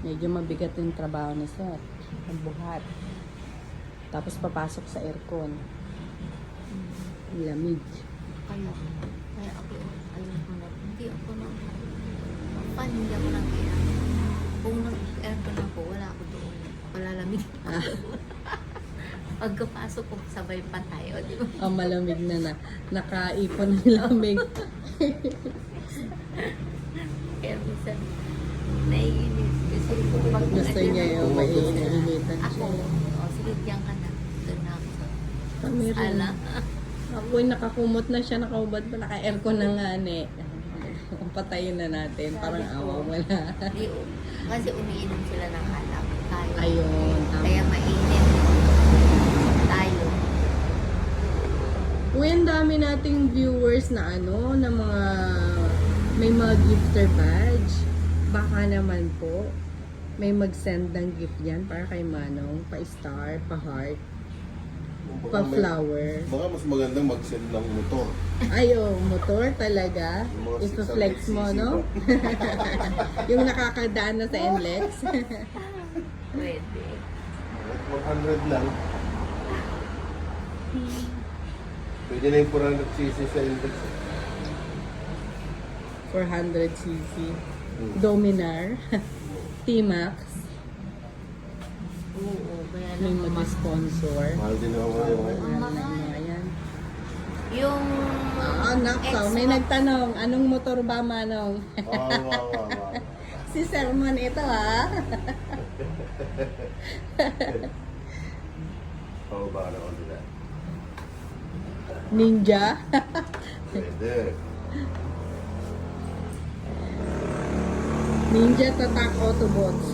Medyo mabigat yung trabaho ni sir. Magbuhat. Tapos papasok sa aircon. Lamig. Kaya ako, ayun ko na, hindi ako na, paano hindi ako nag-air? Kung nag-aircon ako, wala ako doon. Malalamig ako. Pagkapasok ko, sabay pa tayo, di ba? Ang malamig na nakaipon ng lamig. Kaya minsan, naiinis. Kasi pag Gusto niya yung mainit-initan ako, siya. sige, diyan ka na. Doon na ako sa Kami rin. sala. Ako'y nakakumot na siya, nakaubad pa, naka-aircon na nga Patayin na natin, parang awa mo na. Di, kasi umiinom sila ng alak. Tayo. Ayun. Kaya mainit. Tayo. Uy, ang dami nating viewers na na mga, may mga gifter badge. Baka naman po, may mag-send ng gift yan para kay Manong, pa-star, pa-heart, pa-flower. Baka mas magandang mag-send ng motor. Ayo, motor talaga. Yung mga Ipa-flex mo, 600cc no? Yung nakakadaan na sa NLEX. Pwede. 100 lang. Pwede na yung 400cc sa index. 400cc. Dominar. T-Max. Oo, kaya May lang mag-sponsor. Mahal din ako ngayon. Ang mahal. Ayan. Yung Naksaw, may nagtanong, anong motor ba, Manong? Wow. Si Sermon ito, ha? How about all of that? Ninja. Pwede. Ninja Tatak Autobots.